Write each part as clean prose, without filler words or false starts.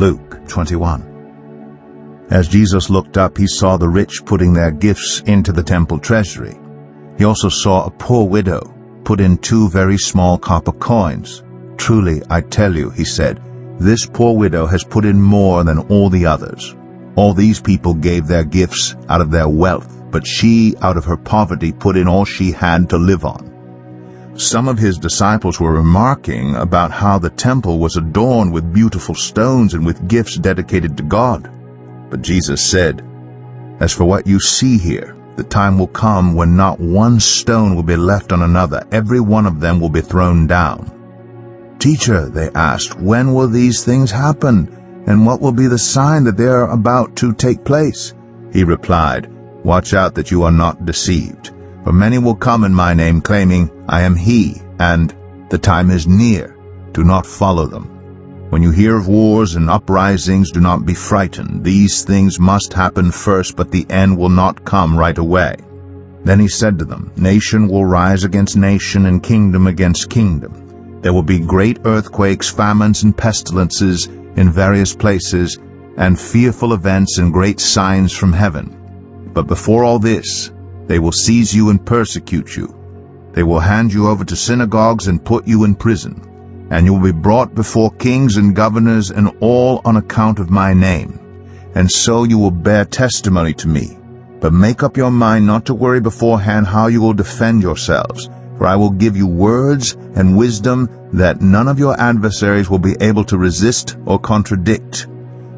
Luke 21. As Jesus looked up, he saw the rich putting their gifts into the temple treasury. He also saw a poor widow put in 2 very small copper coins. "Truly, I tell you," he said, "this poor widow has put in more than all the others. All these people gave their gifts out of their wealth, but she, out of her poverty, put in all she had to live on." Some of his disciples were remarking about how the temple was adorned with beautiful stones and with gifts dedicated to God. But Jesus said, "As for what you see here, the time will come when not one stone will be left on another. Every one of them will be thrown down." "Teacher," they asked, "when will these things happen? And what will be the sign that they are about to take place?" He replied, "Watch out that you are not deceived. For many will come in my name, claiming, 'I am he,' and 'the time is near.' Do not follow them. When you hear of wars and uprisings, do not be frightened. These things must happen first, but the end will not come right away." Then he said to them, "Nation will rise against nation and kingdom against kingdom. There will be great earthquakes, famines, and pestilences in various places, and fearful events and great signs from heaven. But before all this, they will seize you and persecute you. They will hand you over to synagogues and put you in prison. And you will be brought before kings and governors, and all on account of my name. And so you will bear testimony to me. But make up your mind not to worry beforehand how you will defend yourselves. For I will give you words and wisdom that none of your adversaries will be able to resist or contradict.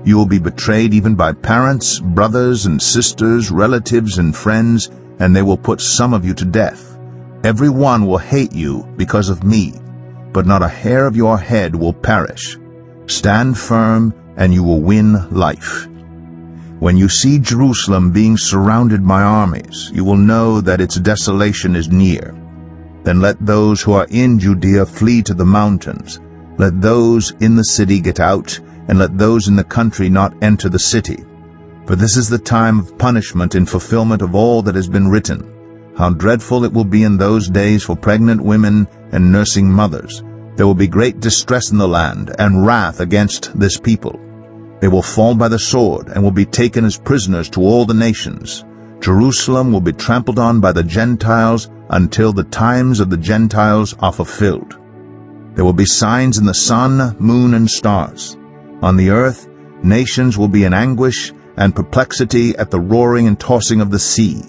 You will be betrayed even by parents, brothers and sisters, relatives and friends, and they will put some of you to death. Every one will hate you because of me, but not a hair of your head will perish. Stand firm, and you will win life. When you see Jerusalem being surrounded by armies, you will know that its desolation is near. Then let those who are in Judea flee to the mountains. Let those in the city get out, and let those in the country not enter the city. For this is the time of punishment in fulfillment of all that has been written. How dreadful it will be in those days for pregnant women and nursing mothers. There will be great distress in the land, and wrath against this people. They will fall by the sword, and will be taken as prisoners to all the nations. Jerusalem will be trampled on by the Gentiles until the times of the Gentiles are fulfilled. There will be signs in the sun, moon, and stars. On the earth, nations will be in anguish and perplexity at the roaring and tossing of the sea.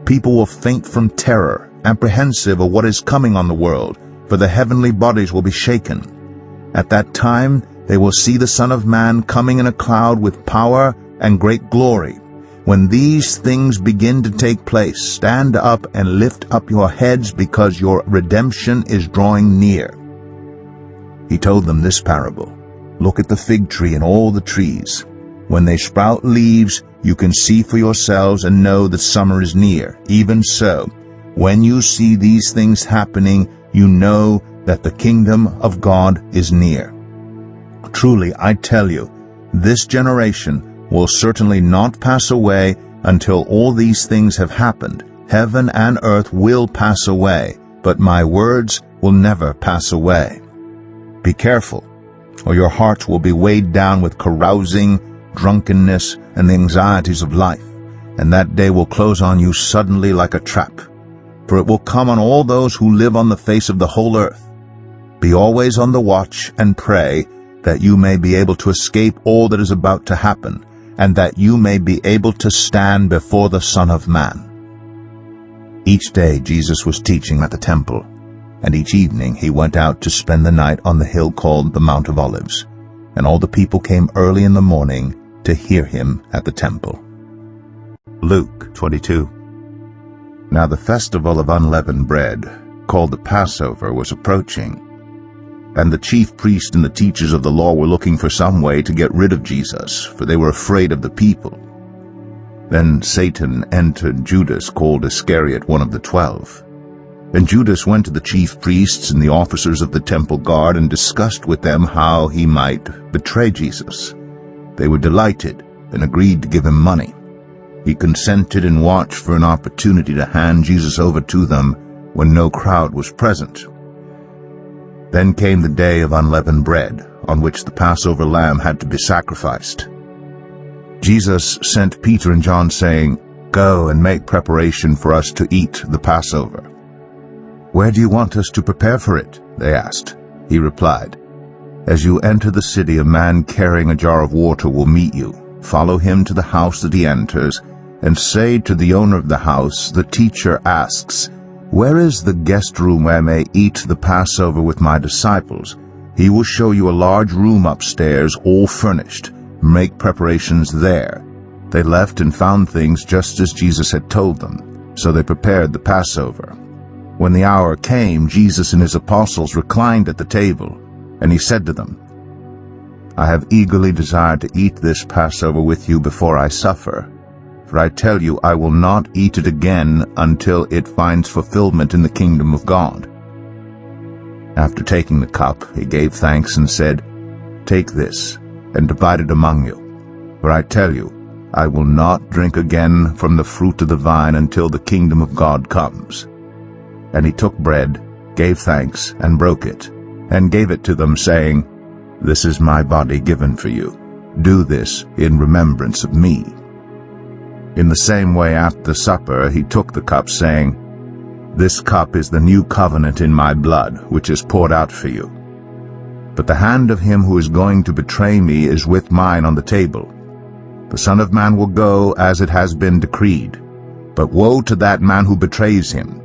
People will faint from terror, apprehensive of what is coming on the world, for the heavenly bodies will be shaken. At that time they will see the Son of Man coming in a cloud with power and great glory. When these things begin to take place, stand up and lift up your heads, because your redemption is drawing near." He told them this parable. "Look at the fig tree and all the trees. When they sprout leaves, you can see for yourselves and know that summer is near. Even so, when you see these things happening, you know that the kingdom of God is near. Truly, I tell you, this generation will certainly not pass away until all these things have happened. Heaven and earth will pass away, but my words will never pass away. Be careful, or your hearts will be weighed down with carousing, drunkenness, and the anxieties of life, and that day will close on you suddenly like a trap. For it will come on all those who live on the face of the whole earth. Be always on the watch and pray, that you may be able to escape all that is about to happen, and that you may be able to stand before the Son of Man." Each day Jesus was teaching at the temple, and each evening he went out to spend the night on the hill called the Mount of Olives, and all the people came early in the morning to hear him at the temple. Luke 22. Now the festival of unleavened bread, called the Passover, was approaching. And the chief priests and the teachers of the law were looking for some way to get rid of Jesus, for they were afraid of the people. Then Satan entered Judas, called Iscariot, one of the 12. And Judas went to the chief priests and the officers of the temple guard and discussed with them how he might betray Jesus. They were delighted and agreed to give him money. He consented and watched for an opportunity to hand Jesus over to them when no crowd was present. Then came the day of unleavened bread, on which the Passover lamb had to be sacrificed. Jesus sent Peter and John, saying, "Go and make preparation for us to eat the Passover." "Where do you want us to prepare for it?" they asked. He replied, "As you enter the city, a man carrying a jar of water will meet you. Follow him to the house that he enters, and say to the owner of the house, 'The teacher asks, where is the guest room where I may eat the Passover with my disciples?' He will show you a large room upstairs, all furnished. Make preparations there." They left and found things just as Jesus had told them, so they prepared the Passover. When the hour came, Jesus and his apostles reclined at the table, and he said to them, "I have eagerly desired to eat this Passover with you before I suffer. For I tell you, I will not eat it again until it finds fulfillment in the kingdom of God." After taking the cup, he gave thanks and said, "Take this, and divide it among you. For I tell you, I will not drink again from the fruit of the vine until the kingdom of God comes." And he took bread, gave thanks, and broke it, and gave it to them, saying, "This is my body given for you. Do this in remembrance of me." In the same way, after supper, he took the cup, saying, "This cup is the new covenant in my blood, which is poured out for you. But the hand of him who is going to betray me is with mine on the table. The Son of Man will go as it has been decreed, but woe to that man who betrays him."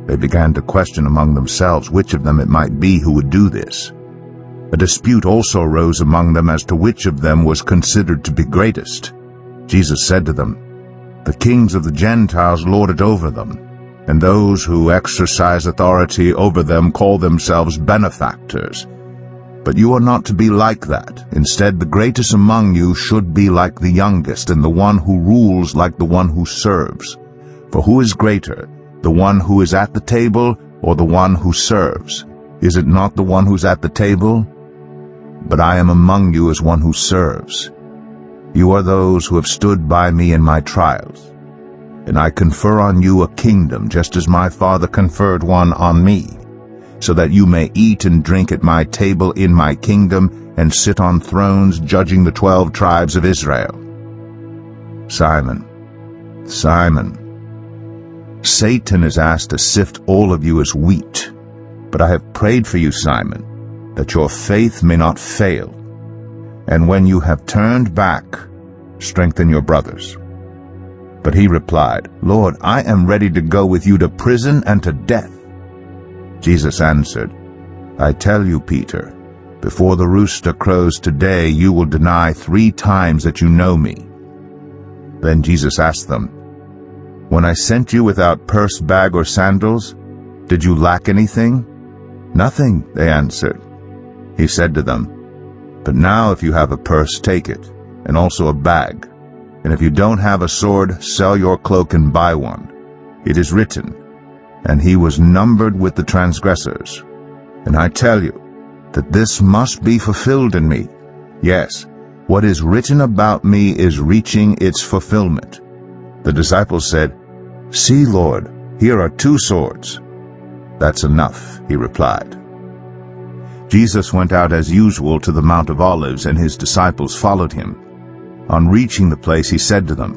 They began to question among themselves which of them it might be who would do this. A dispute also arose among them as to which of them was considered to be greatest. Jesus said to them, "The kings of the Gentiles lord it over them, and those who exercise authority over them call themselves benefactors. But you are not to be like that. Instead, the greatest among you should be like the youngest, and the one who rules like the one who serves. For who is greater, the one who is at the table or the one who serves? Is it not the one who's at the table? But I am among you as one who serves. You are those who have stood by me in my trials. And I confer on you a kingdom, just as my Father conferred one on me, so that you may eat and drink at my table in my kingdom, and sit on thrones judging the 12 tribes of Israel. Simon, Simon, Satan is asked to sift all of you as wheat, but I have prayed for you, Simon, that your faith may not fail. And when you have turned back, strengthen your brothers." But he replied, "Lord, I am ready to go with you to prison and to death." Jesus answered, "I tell you, Peter, before the rooster crows today, you will deny 3 times that you know me." Then Jesus asked them, "When I sent you without purse, bag, or sandals, did you lack anything?" "Nothing," they answered. He said to them, "But now if you have a purse, take it, and also a bag. And if you don't have a sword, sell your cloak and buy one. It is written, 'And he was numbered with the transgressors.' And I tell you that this must be fulfilled in me. Yes, what is written about me is reaching its fulfillment." The disciples said, "See, Lord, here are 2 swords." "That's enough," he replied. Jesus went out as usual to the Mount of Olives, and his disciples followed him. On reaching the place, he said to them,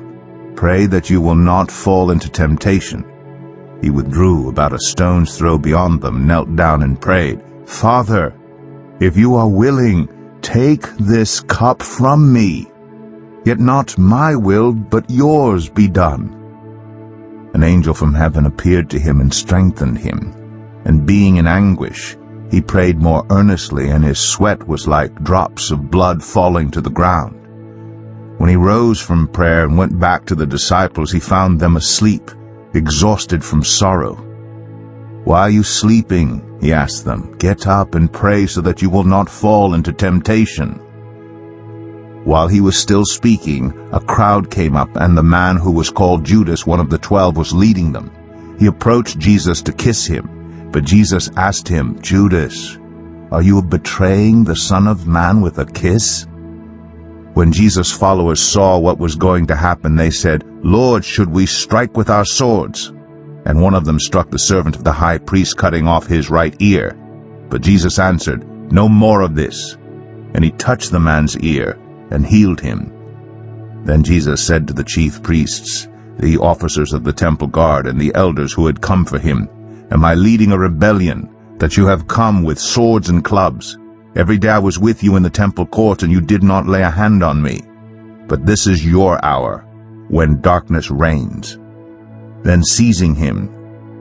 "Pray that you will not fall into temptation." He withdrew about a stone's throw beyond them, knelt down and prayed, "Father, if you are willing, take this cup from me. Yet not my will, but yours be done." An angel from heaven appeared to him and strengthened him. And being in anguish, he prayed more earnestly, and his sweat was like drops of blood falling to the ground. When he rose from prayer and went back to the disciples, he found them asleep, exhausted from sorrow. "Why are you sleeping?" he asked them. "Get up and pray so that you will not fall into temptation." While he was still speaking, a crowd came up, and the man who was called Judas, one of the 12, was leading them. He approached Jesus to kiss him, but Jesus asked him, "Judas, are you betraying the Son of Man with a kiss?" When Jesus' followers saw what was going to happen, they said, "Lord, should we strike with our swords?" And one of them struck the servant of the high priest, cutting off his right ear. But Jesus answered, "No more of this." And he touched the man's ear and healed him. Then Jesus said to the chief priests, the officers of the temple guard, and the elders who had come for him, "Am I leading a rebellion, that you have come with swords and clubs? Every day I was with you in the temple court, and you did not lay a hand on me. But this is your hour, when darkness reigns." Then seizing him,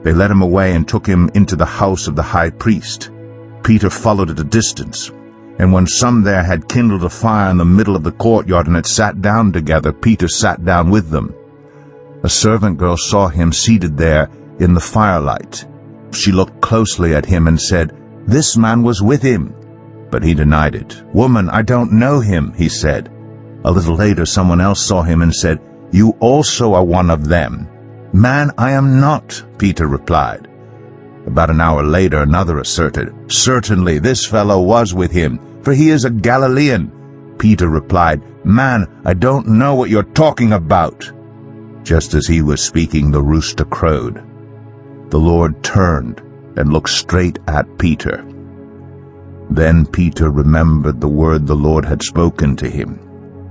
they led him away and took him into the house of the high priest. Peter followed at a distance, and when some there had kindled a fire in the middle of the courtyard and had sat down together, Peter sat down with them. A servant girl saw him seated there in the firelight. She looked closely at him and said, "This man was with him." But he denied it. "Woman, I don't know him," he said. A little later someone else saw him and said, "You also are one of them." "Man, I am not," Peter replied. About an hour later another asserted, "Certainly this fellow was with him, for he is a Galilean." Peter replied, "Man, I don't know what you're talking about." Just as he was speaking, the rooster crowed. The Lord turned and looked straight at Peter. Then Peter remembered the word the Lord had spoken to him,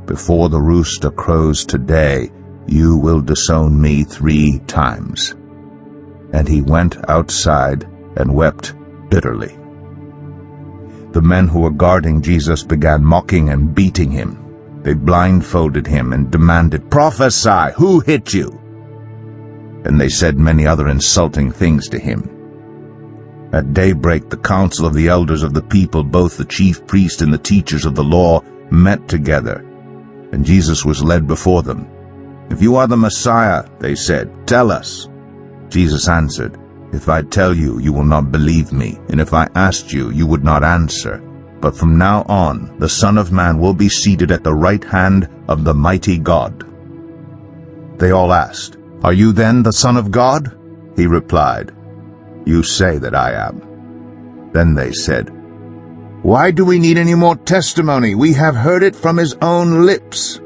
"Before the rooster crows today, you will disown me 3 times." And he went outside and wept bitterly. The men who were guarding Jesus began mocking and beating him. They blindfolded him and demanded, "Prophesy, who hit you?" And they said many other insulting things to him. At daybreak the council of the elders of the people, both the chief priest and the teachers of the law, met together, and Jesus was led before them. "If you are the Messiah," they said, "tell us." Jesus answered, "If I tell you, you will not believe me, and if I asked you, you would not answer. But from now on, the Son of Man will be seated at the right hand of the mighty God." They all asked, "Are you then the Son of God?" He replied, "You say that I am." Then they said, "Why do we need any more testimony? We have heard it from his own lips."